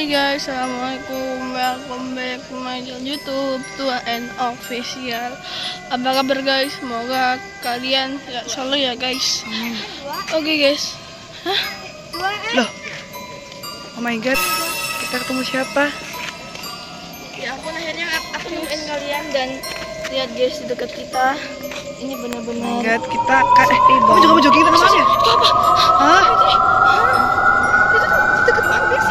Hai guys, assalamualaikum, welcome back to my YouTube Tua and Official. Apa kabar guys? Semoga kalian selalu ya guys. Oke guys. Hah? Loh, oh my god, kita ketemu siapa? Ya ampun, akhirnya aku nemuin kalian dan lihat guys di dekat kita. Ini benar-benar. Oh my god, kita kamu juga mau jogging tengah malam ya? Itu apa? Hah? Itu tuh di dekat banget guys.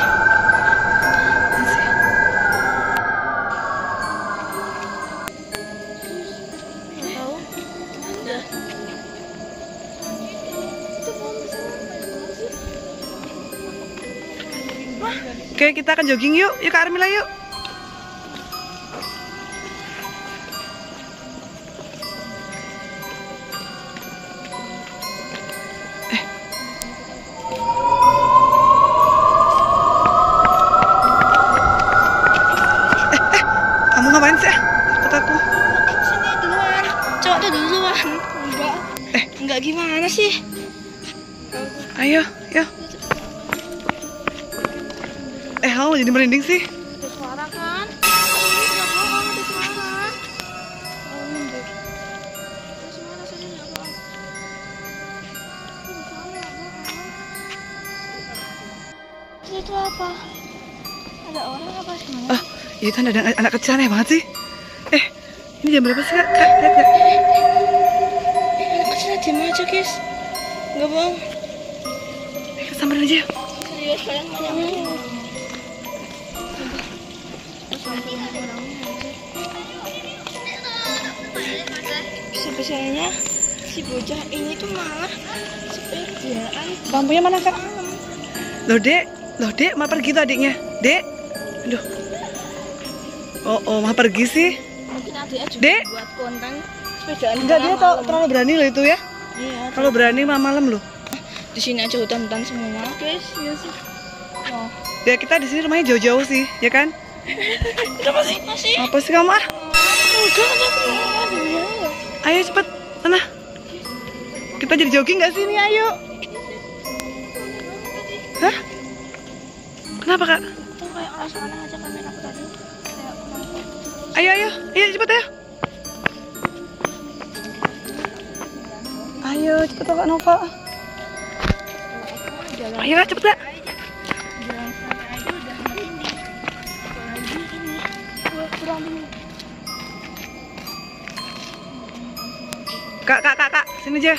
Oke, kita akan jogging yuk. Yuk Kak Armila yuk. Kamu ngapain sih? Ikut aku. Sini duluan. Cowok tuh duluan. Enggak gimana sih? Ayo, yuk. Kamu jadi merinding sih? Ada suara kan? Enggak bohong, ada suara. Itu apa? Ada orang apa sih? Ah, itu ada anak kecil aneh banget sih. Ini jam berapa sih Kak? Lihat ya. Anak kecil diam aja guys. Enggak bohong. Kita samperin aja. Serius kalian mau nyamperin? Sebesarnya si bocah ini tuh malah sepedaan. Lampunya mana Kak? Loh dek, mau pergi tuh adiknya. Dek, aduh. Oh, mau pergi sih. Mungkin adiknya juga Dek. buat konten sepedaan. Enggak, dia terlalu berani loh itu ya. Iya. Kalau berani malam loh. Di sini aja hutan-hutan semua, guys. Iya sih. Oh. Ya kita di sini rumahnya jauh-jauh sih, ya kan? Kenapa sih? Masih? Apa sih kamu ah? Udah ada keluar. Ayo cepet, sana. Kita jadi jogging nggak sih ini? Ayo. Hah? Kenapa Kak? Tuh kayak rasa aneh aja kamera aku tadi. Kayak kenapa? Ayo cepet ya. Ayo cepet Kak Nova. Ayo Kak, cepet Kak. Jalan santai aja udah merinding. Apalagi ini. Gua kurang dulu. Kak, sini aja.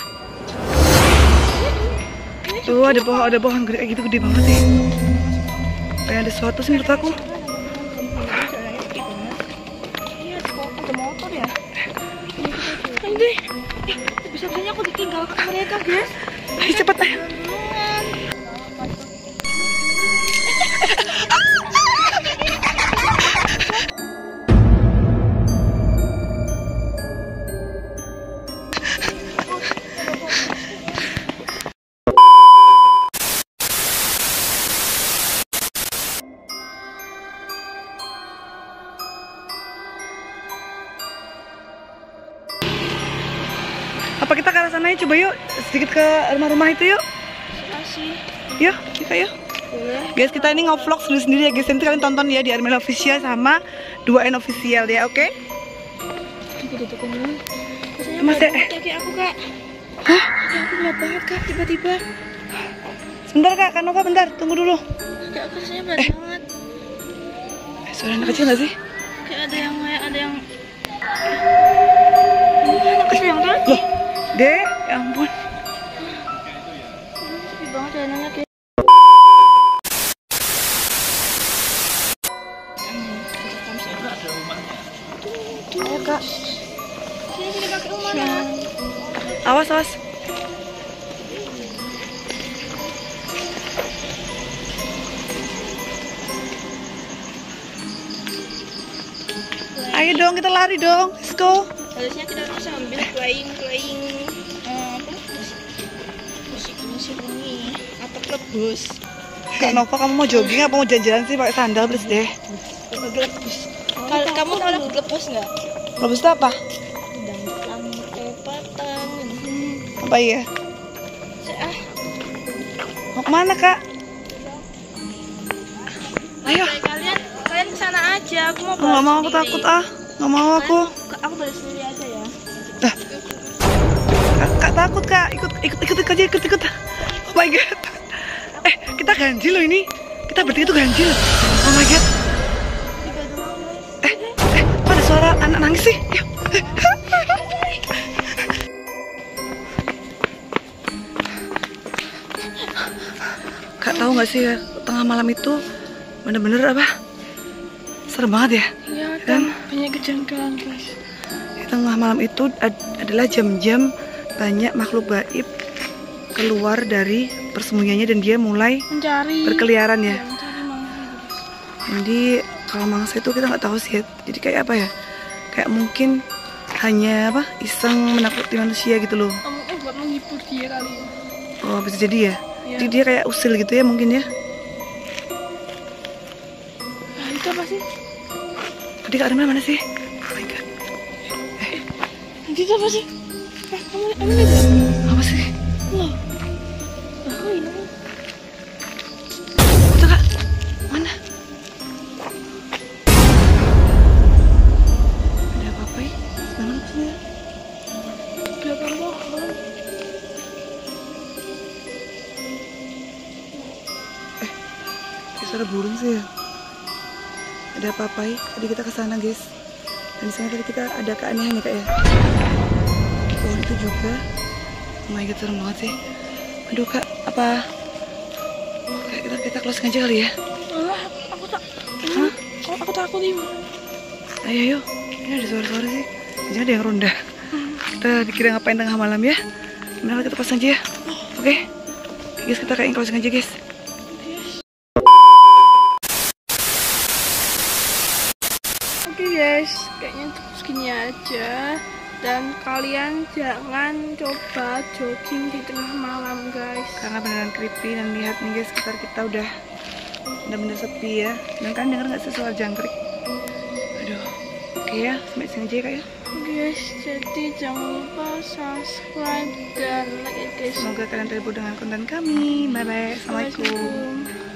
Tuh ada pohon gede kayak gitu, gede banget sih. Kayak ada sesuatu sih menurut aku. Iya, ada motor ya. Nanti, bisa-bisanya aku ditinggal ke mereka, guys. Ayo cepet ayo. Apa kita ke arah sana ya? Coba yuk, sedikit ke rumah-rumah itu yuk. Makasih. Yuk, kita yuk. Boleh. Guys, kita ini nge-vlog sendiri ya guys. Nanti kalian tonton ya di Armila Official sama 2N Official ya, oke? Aku tutup dulu. Masih Kaki aku, Kak. Hah? Kaki aku berat banget, Kak, tiba-tiba. Sebentar Kak Nova, bentar, tunggu dulu. Kaki aku rasanya berat banget. Suara anak kecil nggak sih? Kayak ada yang anak kecil yang tadi. Loh, Dek, ya ampun. Sepi banget jalanannya, guys. Ayo Kak. Sini pakai rumahnya. Awas. Ayo dong, kita lari dong. Let's go. Harusnya kita tuh sambil playing apa? Musik ini atau klebus. Kak Nova, kamu mau jogging apa mau jalan-jalan sih pakai sandal please deh? Klebus. Kamu tahu lagu klebus nggak? Klebus itu apa? Patang. Apa iya? Mau kemana Kak? Ayo. Kalian kesana aja. Aku mau. Nggak mau, aku takut ah. Nggak mau aku. Aku balik sendiri aja ya. Dah. Kak takut kak. Ikut aja ikut. Oh my god. Kita ganjil loh ini. Kita bertiga tuh ganjil. Oh my god. Kok ada suara anak nangis sih? Yuk. Kak tahu nggak sih tengah malam itu bener-bener apa? Serem banget ya. Iya kan? Banyak kejanggalan guys. Di tengah malam itu adalah jam-jam banyak makhluk gaib keluar dari persembunyiannya dan dia mulai Mencari. berkeliaran ya. Mencari mangsa. Jadi kalau mangsa itu kita nggak tahu sih. Jadi kayak apa ya? Kayak mungkin hanya apa? Iseng menakuti manusia gitu loh. Mungkin buat menghibur dia kali. Oh bisa jadi ya. Ya. Jadi dia kayak usil gitu ya mungkin ya. Nah, itu apa sih? Tadi Kak Arman mana sih? Oh my god. Itu apa sih? Kamu lihat? Apa sih? Loh. Aku ini. Itu Kak. Mana? Ada apa ya? Mana sih ya? Belakang pohon. Kayak suara burung sih ya. Ada apa ya? Tadi kita kesana guys. Dan di sana tadi kita ada keanehan ya Kak ya. Pohon itu juga. Oh my god serem banget sih. Aduh Kak, apa? Kayak kita closing aja kali ya. Aku tak. Aku takut ibu. Ayo. Ini ada suara-suara sih. Jangan ada yang ronda. Kita dikira ngapain tengah malam ya. Gimana kita pasang aja ya. Oke. Guys kita kayak closing aja guys. Oke guys, kayaknya cukup segini aja. Dan kalian jangan coba jogging di tengah malam guys. Karena beneran creepy dan lihat nih guys sekitar kita udah bener-bener sepi ya. Dan kalian denger nggak sih suara jangkrik? Aduh. Oke ya, sampai sini aja ya Kak ya. Oke guys, jadi jangan lupa subscribe dan like ya guys. Semoga kalian terhibur dengan konten kami. Bye bye. Assalamualaikum. Assalamualaikum.